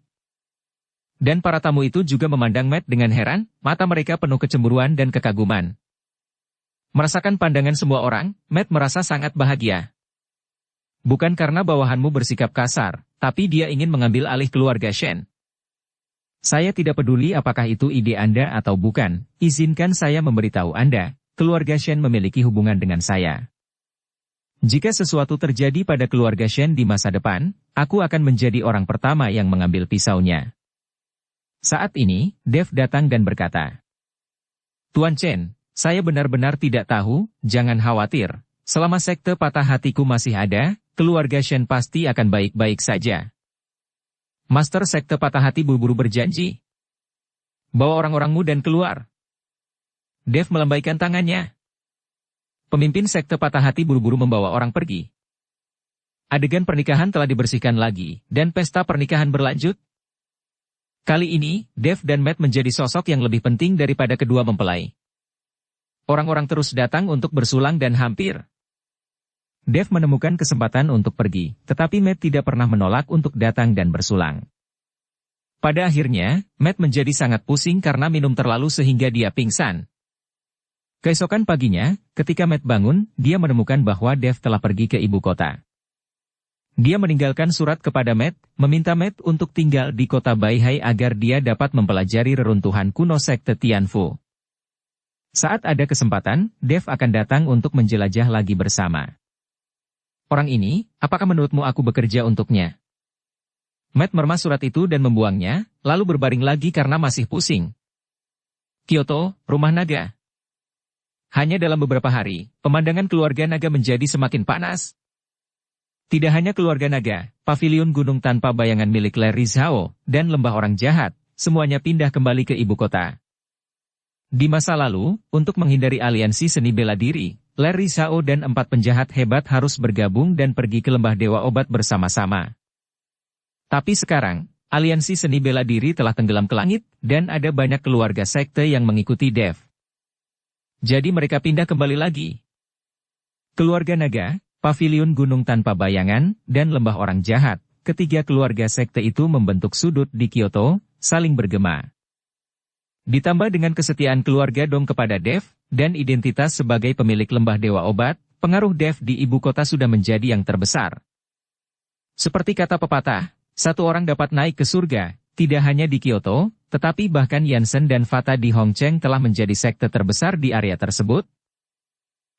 Dan para tamu itu juga memandang Matt dengan heran, mata mereka penuh kecemburuan dan kekaguman. Merasakan pandangan semua orang, Matt merasa sangat bahagia. Bukan karena bawahanmu bersikap kasar, tapi dia ingin mengambil alih keluarga Shen. Saya tidak peduli apakah itu ide Anda atau bukan, izinkan saya memberitahu Anda, keluarga Shen memiliki hubungan dengan saya. Jika sesuatu terjadi pada keluarga Shen di masa depan, aku akan menjadi orang pertama yang mengambil pisaunya. Saat ini, Dave datang dan berkata, Tuan Chen, saya benar-benar tidak tahu, jangan khawatir, selama Sekte Patah Hatiku masih ada, keluarga Shen pasti akan baik-baik saja. Master Sekte Patah Hati buru-buru berjanji. Bawa orang-orangmu dan keluar. Dave melambaikan tangannya. Pemimpin Sekte Patah Hati buru-buru membawa orang pergi. Adegan pernikahan telah dibersihkan lagi, dan pesta pernikahan berlanjut. Kali ini, Dave dan Matt menjadi sosok yang lebih penting daripada kedua mempelai. Orang-orang terus datang untuk bersulang dan hampir. Dave menemukan kesempatan untuk pergi, tetapi Matt tidak pernah menolak untuk datang dan bersulang. Pada akhirnya, Matt menjadi sangat pusing karena minum terlalu sehingga dia pingsan. Keesokan paginya, ketika Matt bangun, dia menemukan bahwa Dave telah pergi ke ibu kota. Dia meninggalkan surat kepada Matt, meminta Matt untuk tinggal di kota Baihai agar dia dapat mempelajari reruntuhan kuno sekte Tianfu. Saat ada kesempatan, Dev akan datang untuk menjelajah lagi bersama. Orang ini, apakah menurutmu aku bekerja untuknya? Matt meremas surat itu dan membuangnya, lalu berbaring lagi karena masih pusing. Kyoto, rumah naga. Hanya dalam beberapa hari, pemandangan keluarga naga menjadi semakin panas. Tidak hanya keluarga naga, pavilion gunung tanpa bayangan milik Larry Zhao, dan lembah orang jahat, semuanya pindah kembali ke ibu kota. Di masa lalu, untuk menghindari aliansi seni bela diri, Larry Zhao dan 4 penjahat hebat harus bergabung dan pergi ke lembah Dewa Obat bersama-sama. Tapi sekarang, aliansi seni bela diri telah tenggelam ke langit, dan ada banyak keluarga sekte yang mengikuti Dev. Jadi mereka pindah kembali lagi. Keluarga naga, pavilion gunung tanpa bayangan, dan lembah orang jahat, ketiga keluarga sekte itu membentuk sudut di Kyoto, saling bergema. Ditambah dengan kesetiaan keluarga Dong kepada Dev, dan identitas sebagai pemilik lembah Dewa Obat, pengaruh Dev di ibu kota sudah menjadi yang terbesar. Seperti kata pepatah, satu orang dapat naik ke surga, tidak hanya di Kyoto, tetapi bahkan Yansen dan Fata di Hongcheng telah menjadi sekte terbesar di area tersebut.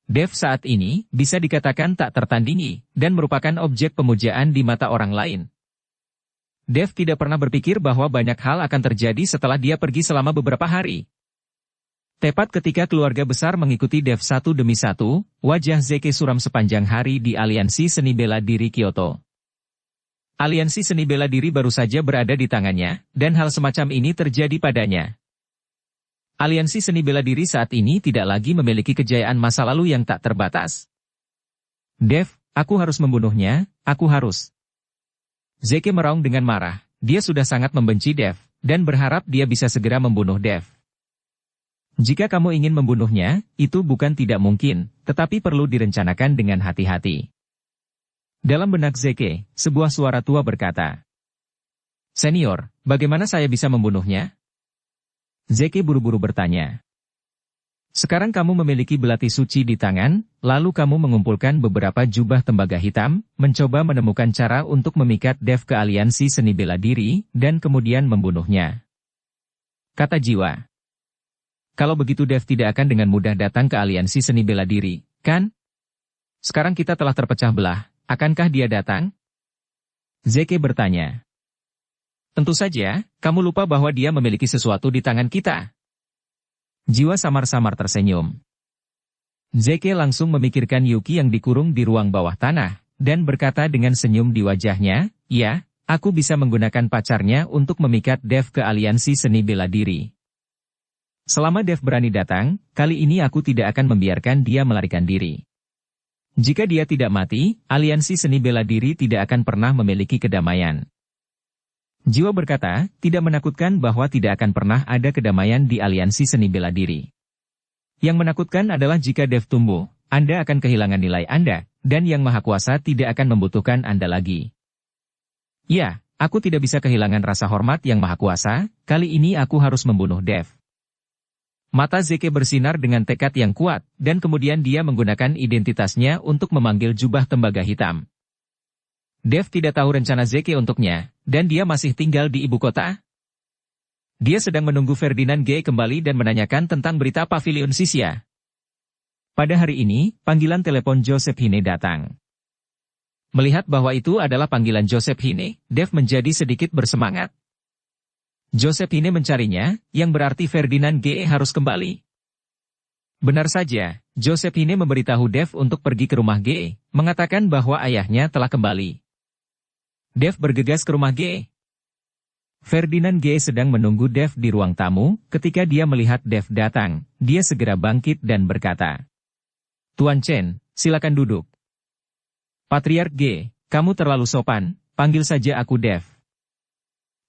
Dev saat ini bisa dikatakan tak tertandingi, dan merupakan objek pemujaan di mata orang lain. Dev tidak pernah berpikir bahwa banyak hal akan terjadi setelah dia pergi selama beberapa hari. Tepat ketika keluarga besar mengikuti Dev satu demi satu, wajah Zeke suram sepanjang hari di aliansi seni bela diri Kyoto. Aliansi seni bela diri baru saja berada di tangannya, dan hal semacam ini terjadi padanya. Aliansi seni bela diri saat ini tidak lagi memiliki kejayaan masa lalu yang tak terbatas. Dev, aku harus membunuhnya, aku harus. Zeke meraung dengan marah, dia sudah sangat membenci Dev, dan berharap dia bisa segera membunuh Dev. Jika kamu ingin membunuhnya, itu bukan tidak mungkin, tetapi perlu direncanakan dengan hati-hati. Dalam benak Zeke, sebuah suara tua berkata, "Senior, bagaimana saya bisa membunuhnya?" Zeke buru-buru bertanya. "Sekarang kamu memiliki belati suci di tangan, lalu kamu mengumpulkan beberapa jubah tembaga hitam, mencoba menemukan cara untuk memikat Dev ke aliansi seni bela diri, dan kemudian membunuhnya," kata Jiwa. "Kalau begitu Dev tidak akan dengan mudah datang ke aliansi seni bela diri, kan? Sekarang kita telah terpecah belah. Akankah dia datang?" Zeke bertanya. "Tentu saja, kamu lupa bahwa dia memiliki sesuatu di tangan kita." Jiwa samar-samar tersenyum. Zeke langsung memikirkan Yuki yang dikurung di ruang bawah tanah, dan berkata dengan senyum di wajahnya, "Ya, aku bisa menggunakan pacarnya untuk memikat Dev ke aliansi seni bela diri. Selama Dev berani datang, kali ini aku tidak akan membiarkan dia melarikan diri. Jika dia tidak mati, aliansi seni bela diri tidak akan pernah memiliki kedamaian." Jiwa berkata, tidak menakutkan bahwa tidak akan pernah ada kedamaian di aliansi seni bela diri. Yang menakutkan adalah jika Dev tumbuh, Anda akan kehilangan nilai Anda, dan Yang Maha Kuasa tidak akan membutuhkan Anda lagi. Ya, aku tidak bisa kehilangan rasa hormat Yang Maha Kuasa, kali ini aku harus membunuh Dev. Mata Zeke bersinar dengan tekad yang kuat, dan kemudian dia menggunakan identitasnya untuk memanggil jubah tembaga hitam. Dev tidak tahu rencana Zeke untuknya, dan dia masih tinggal di ibu kota. Dia sedang menunggu Ferdinand G. kembali dan menanyakan tentang berita pavilion Sisia. Pada hari ini, panggilan telepon Joseph Hine datang. Melihat bahwa itu adalah panggilan Joseph Hine, Dev menjadi sedikit bersemangat. Joseph Hine mencarinya, yang berarti Ferdinand G. harus kembali. Benar saja, Joseph Hine memberitahu Dev untuk pergi ke rumah G., mengatakan bahwa ayahnya telah kembali. Dev bergegas ke rumah G. Ferdinand G. sedang menunggu Dev di ruang tamu, ketika dia melihat Dev datang, dia segera bangkit dan berkata, "Tuan Chen, silakan duduk." "Patriark G, kamu terlalu sopan, panggil saja aku Dev."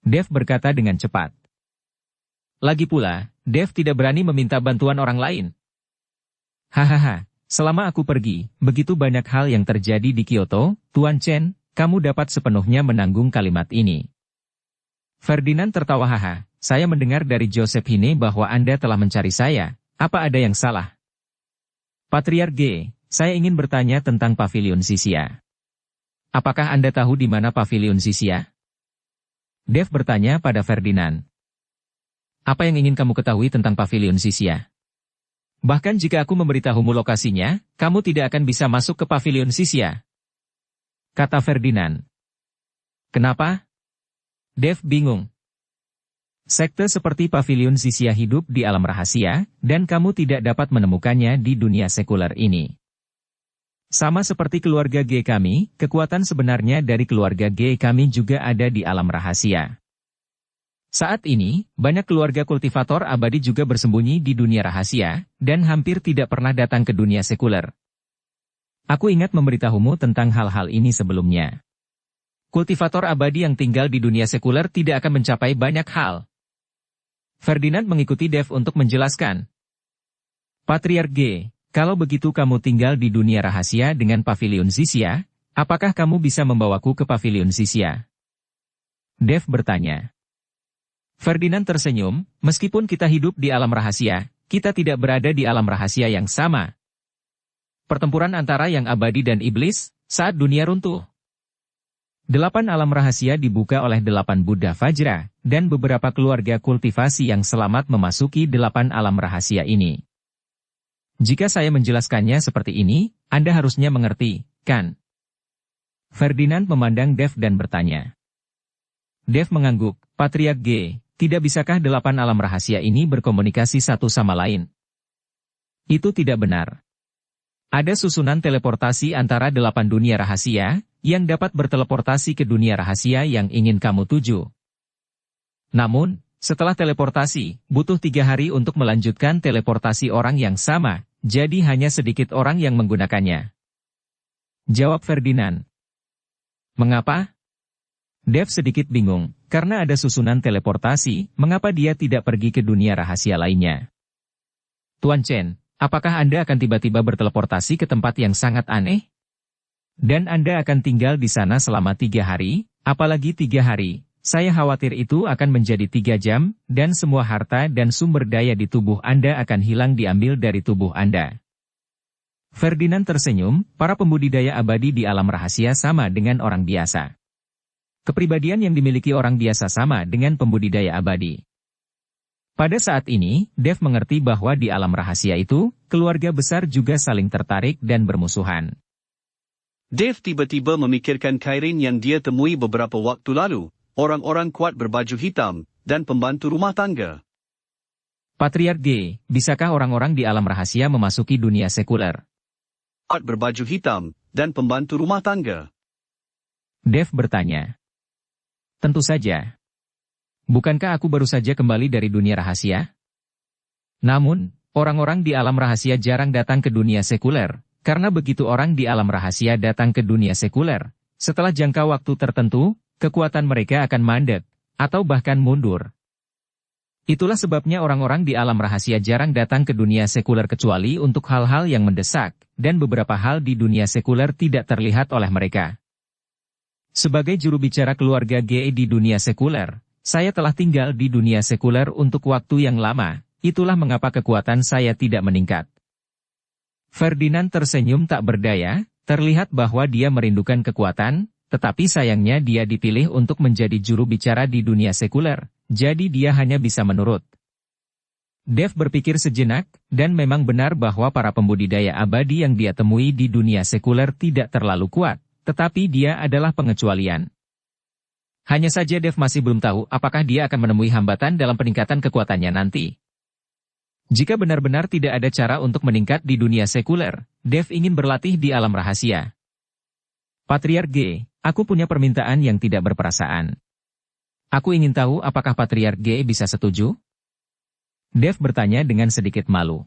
Dev berkata dengan cepat. Lagi pula, Dev tidak berani meminta bantuan orang lain. "Hahaha, selama aku pergi, begitu banyak hal yang terjadi di Kyoto, Tuan Chen, kamu dapat sepenuhnya menanggung kalimat ini." Ferdinand tertawa, "Haha, saya mendengar dari Joseph Hine bahwa Anda telah mencari saya, apa ada yang salah?" "Patriark G, saya ingin bertanya tentang pavilion Sisia. Apakah Anda tahu di mana pavilion Sisia?" Dev bertanya pada Ferdinand. "Apa yang ingin kamu ketahui tentang pavilion Sisia?" Bahkan jika aku memberitahumu lokasinya, kamu tidak akan bisa masuk ke pavilion Sisia, kata Ferdinand. Kenapa? Dev bingung. Sekte seperti pavilion Sisia hidup di alam rahasia, dan kamu tidak dapat menemukannya di dunia sekuler ini. Sama seperti keluarga G kami, kekuatan sebenarnya dari keluarga G kami juga ada di alam rahasia. Saat ini, banyak keluarga kultivator abadi juga bersembunyi di dunia rahasia, dan hampir tidak pernah datang ke dunia sekuler. Aku ingat memberitahumu tentang hal-hal ini sebelumnya. Kultivator abadi yang tinggal di dunia sekuler tidak akan mencapai banyak hal. Ferdinand mengikuti Dev untuk menjelaskan. Patriark G, kalau begitu kamu tinggal di dunia rahasia dengan pavilion Sisia, apakah kamu bisa membawaku ke pavilion Sisia? Dev bertanya. Ferdinand tersenyum, meskipun kita hidup di alam rahasia, kita tidak berada di alam rahasia yang sama. Pertempuran antara yang abadi dan iblis, saat dunia runtuh. 8 alam rahasia dibuka oleh 8 Buddha Vajra, dan beberapa keluarga kultivasi yang selamat memasuki 8 alam rahasia ini. Jika saya menjelaskannya seperti ini, Anda harusnya mengerti, kan? Ferdinand memandang Dev dan bertanya. Dev mengangguk, Patriark G, tidak bisakah 8 alam rahasia ini berkomunikasi satu sama lain? Itu tidak benar. Ada susunan teleportasi antara 8 dunia rahasia, yang dapat berteleportasi ke dunia rahasia yang ingin kamu tuju. Namun, setelah teleportasi, butuh 3 hari untuk melanjutkan teleportasi orang yang sama, jadi hanya sedikit orang yang menggunakannya. Jawab Ferdinand. Mengapa? Dev sedikit bingung, karena ada susunan teleportasi, mengapa dia tidak pergi ke dunia rahasia lainnya? Tuan Chen, apakah Anda akan tiba-tiba berteleportasi ke tempat yang sangat aneh? Dan Anda akan tinggal di sana selama 3 hari, apalagi 3 hari, saya khawatir itu akan menjadi 3 jam, dan semua harta dan sumber daya di tubuh Anda akan hilang diambil dari tubuh Anda. Ferdinand tersenyum, para pembudidaya abadi di alam rahasia sama dengan orang biasa. Kepribadian yang dimiliki orang biasa sama dengan pembudidaya abadi. Pada saat ini, Dev mengerti bahwa di alam rahasia itu, keluarga besar juga saling tertarik dan bermusuhan. Dev tiba-tiba memikirkan Kairin yang dia temui beberapa waktu lalu, orang-orang kuat berbaju hitam, dan pembantu rumah tangga. Patriark G, bisakah orang-orang di alam rahasia memasuki dunia sekuler? Kuat berbaju hitam, dan pembantu rumah tangga. Dev bertanya. Tentu saja. Bukankah aku baru saja kembali dari dunia rahasia? Namun, orang-orang di alam rahasia jarang datang ke dunia sekuler, karena begitu orang di alam rahasia datang ke dunia sekuler, setelah jangka waktu tertentu, kekuatan mereka akan mandek, atau bahkan mundur. Itulah sebabnya orang-orang di alam rahasia jarang datang ke dunia sekuler kecuali untuk hal-hal yang mendesak, dan beberapa hal di dunia sekuler tidak terlihat oleh mereka. Sebagai juru bicara keluarga GE di dunia sekuler, saya telah tinggal di dunia sekuler untuk waktu yang lama, itulah mengapa kekuatan saya tidak meningkat. Ferdinand tersenyum tak berdaya, terlihat bahwa dia merindukan kekuatan, tetapi sayangnya dia dipilih untuk menjadi juru bicara di dunia sekuler, jadi dia hanya bisa menurut. Dev berpikir sejenak, dan memang benar bahwa para pembudidaya abadi yang dia temui di dunia sekuler tidak terlalu kuat. Tetapi dia adalah pengecualian. Hanya saja Dev masih belum tahu apakah dia akan menemui hambatan dalam peningkatan kekuatannya nanti. Jika benar-benar tidak ada cara untuk meningkat di dunia sekuler, Dev ingin berlatih di alam rahasia. Patriark G, aku punya permintaan yang tidak berperasaan. Aku ingin tahu apakah Patriark G bisa setuju? Dev bertanya dengan sedikit malu.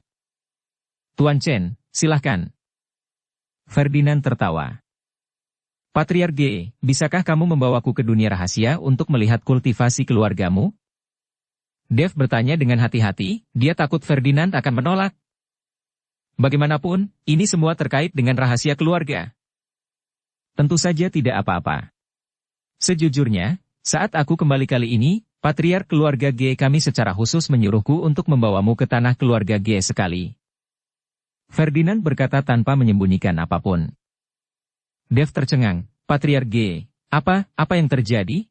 Tuan Chen, silahkan. Ferdinand tertawa. Patriark G, bisakah kamu membawaku ke dunia rahasia untuk melihat kultivasi keluargamu? Dev bertanya dengan hati-hati, dia takut Ferdinand akan menolak. Bagaimanapun, ini semua terkait dengan rahasia keluarga. Tentu saja tidak apa-apa. Sejujurnya, saat aku kembali kali ini, Patriark keluarga G kami secara khusus menyuruhku untuk membawamu ke tanah keluarga G sekali. Ferdinand berkata tanpa menyembunyikan apapun. Dev tercengang, Patriark G, apa yang terjadi?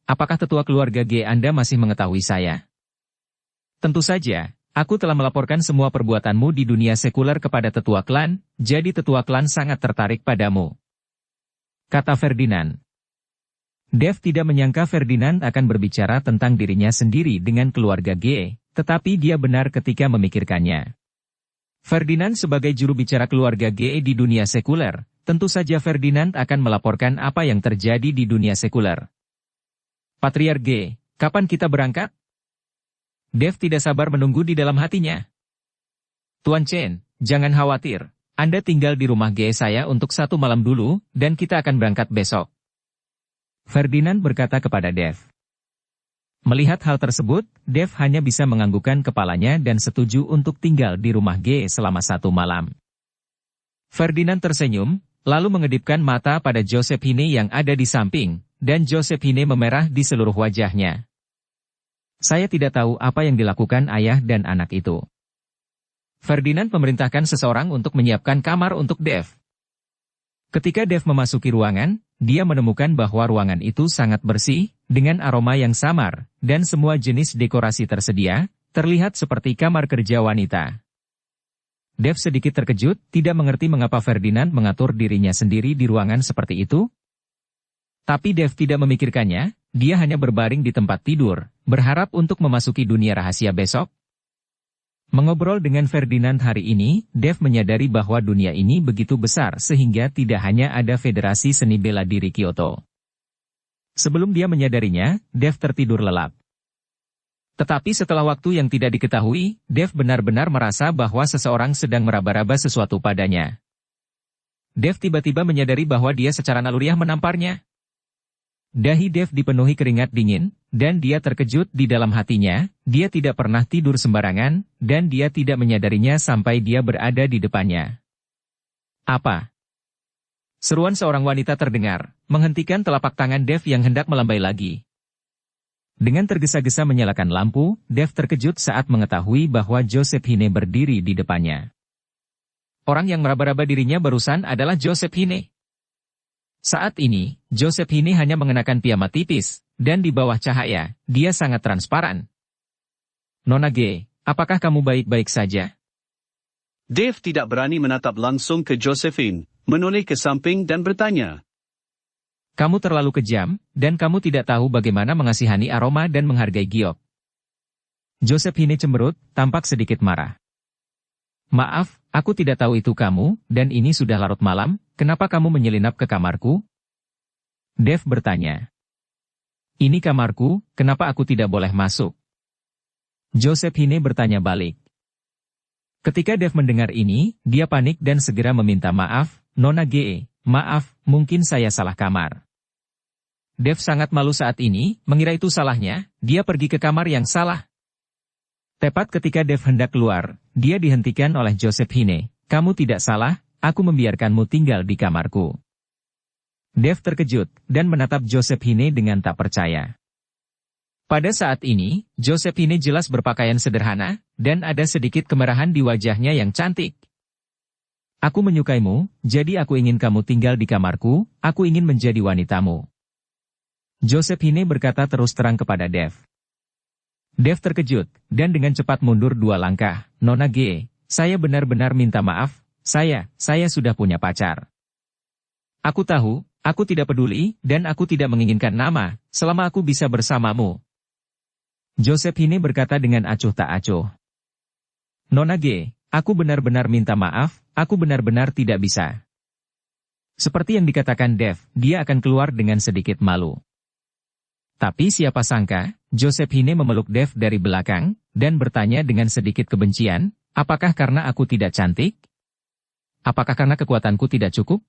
Apakah tetua keluarga G Anda masih mengetahui saya? Tentu saja, aku telah melaporkan semua perbuatanmu di dunia sekuler kepada tetua klan, jadi tetua klan sangat tertarik padamu. Kata Ferdinand. Dev tidak menyangka Ferdinand akan berbicara tentang dirinya sendiri dengan keluarga GE, tetapi dia benar ketika memikirkannya. Ferdinand sebagai juru bicara keluarga GE di dunia sekuler, tentu saja Ferdinand akan melaporkan apa yang terjadi di dunia sekuler. Patriark GE, kapan kita berangkat? Dev tidak sabar menunggu di dalam hatinya. Tuan Chen, jangan khawatir. Anda tinggal di rumah GE saya untuk 1 malam dulu, dan kita akan berangkat besok. Ferdinand berkata kepada Dev. Melihat hal tersebut, Dev hanya bisa menganggukkan kepalanya dan setuju untuk tinggal di rumah GE selama 1 malam. Ferdinand tersenyum, lalu mengedipkan mata pada Josephine yang ada di samping, dan Josephine memerah di seluruh wajahnya. Saya tidak tahu apa yang dilakukan ayah dan anak itu. Ferdinand memerintahkan seseorang untuk menyiapkan kamar untuk Dev. Ketika Dev memasuki ruangan, dia menemukan bahwa ruangan itu sangat bersih, dengan aroma yang samar, dan semua jenis dekorasi tersedia, terlihat seperti kamar kerja wanita. Dev sedikit terkejut, tidak mengerti mengapa Ferdinand mengatur dirinya sendiri di ruangan seperti itu. Tapi Dev tidak memikirkannya, dia hanya berbaring di tempat tidur, berharap untuk memasuki dunia rahasia besok. Mengobrol dengan Ferdinand hari ini, Dev menyadari bahwa dunia ini begitu besar sehingga tidak hanya ada Federasi Seni Bela Diri Kyoto. Sebelum dia menyadarinya, Dev tertidur lelap. Tetapi setelah waktu yang tidak diketahui, Dev benar-benar merasa bahwa seseorang sedang meraba-raba sesuatu padanya. Dev tiba-tiba menyadari bahwa dia secara naluriah menamparnya. Dahi Dev dipenuhi keringat dingin, dan dia terkejut di dalam hatinya, dia tidak pernah tidur sembarangan, dan dia tidak menyadarinya sampai dia berada di depannya. Apa? Seruan seorang wanita terdengar, menghentikan telapak tangan Dev yang hendak melambai lagi. Dengan tergesa-gesa menyalakan lampu, Dev terkejut saat mengetahui bahwa Josephine berdiri di depannya. Orang yang meraba-raba dirinya barusan adalah Josephine. Saat ini, Josephine hanya mengenakan piyama tipis, dan di bawah cahaya, dia sangat transparan. Nona G, apakah kamu baik-baik saja? Dev tidak berani menatap langsung ke Josephine, menoleh ke samping dan bertanya. Kamu terlalu kejam, dan kamu tidak tahu bagaimana mengasihani aroma dan menghargai giok. Josephine cemberut, tampak sedikit marah. Maaf, aku tidak tahu itu kamu, dan ini sudah larut malam, kenapa kamu menyelinap ke kamarku? Dev bertanya. Ini kamarku, kenapa aku tidak boleh masuk? Josephine bertanya balik. Ketika Dev mendengar ini, dia panik dan segera meminta maaf, Nona Ge, maaf, mungkin saya salah kamar. Dev sangat malu saat ini, mengira itu salahnya, dia pergi ke kamar yang salah. Tepat ketika Dev hendak keluar, dia dihentikan oleh Josephine. Kamu tidak salah, aku membiarkanmu tinggal di kamarku. Dev terkejut, dan menatap Josephine dengan tak percaya. Pada saat ini, Josephine jelas berpakaian sederhana, dan ada sedikit kemerahan di wajahnya yang cantik. Aku menyukaimu, jadi aku ingin kamu tinggal di kamarku, aku ingin menjadi wanitamu. Josephine berkata terus terang kepada Dev. Dev terkejut, dan dengan cepat mundur 2 langkah. Nona G, saya benar-benar minta maaf, saya sudah punya pacar. Aku tahu, aku tidak peduli, dan aku tidak menginginkan nama, selama aku bisa bersamamu. Josephine berkata dengan acuh tak acuh. Nona G, aku benar-benar minta maaf, aku benar-benar tidak bisa. Seperti yang dikatakan Dev, dia akan keluar dengan sedikit malu. Tapi siapa sangka, Josephine memeluk Dev dari belakang, dan bertanya dengan sedikit kebencian, apakah karena aku tidak cantik? Apakah karena kekuatanku tidak cukup?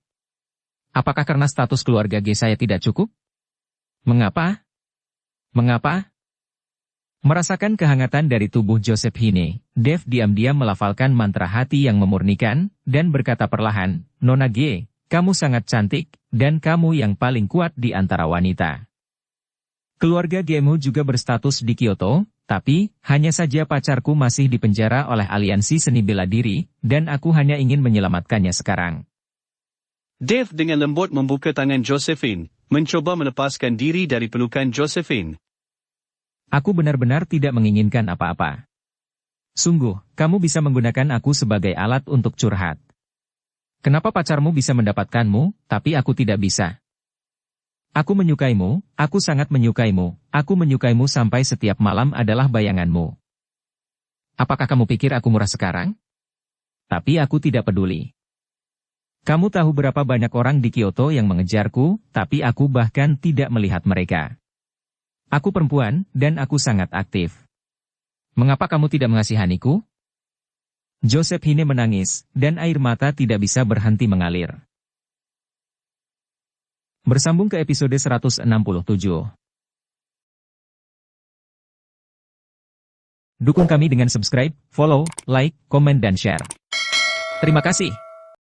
Apakah karena status keluarga G saya tidak cukup? Mengapa? Mengapa? Merasakan kehangatan dari tubuh Josephine, Dev diam-diam melafalkan mantra hati yang memurnikan, dan berkata perlahan, Nona G, kamu sangat cantik, dan kamu yang paling kuat di antara wanita. Keluarga Gemu juga berstatus di Kyoto, tapi, hanya saja pacarku masih dipenjara oleh aliansi seni bela diri, dan aku hanya ingin menyelamatkannya sekarang. Dev dengan lembut membuka tangan Josephine, mencoba melepaskan diri dari pelukan Josephine. Aku benar-benar tidak menginginkan apa-apa. Sungguh, kamu bisa menggunakan aku sebagai alat untuk curhat. Kenapa pacarmu bisa mendapatkanmu, tapi aku tidak bisa? Aku menyukaimu, aku sangat menyukaimu, aku menyukaimu sampai setiap malam adalah bayanganmu. Apakah kamu pikir aku murah sekarang? Tapi aku tidak peduli. Kamu tahu berapa banyak orang di Kyoto yang mengejarku, tapi aku bahkan tidak melihat mereka. Aku perempuan, dan aku sangat aktif. Mengapa kamu tidak mengasihaniku? Joseph Hine menangis, dan air mata tidak bisa berhenti mengalir. Bersambung ke episode 167. Dukung kami dengan subscribe, follow, like, komen dan share. Terima kasih.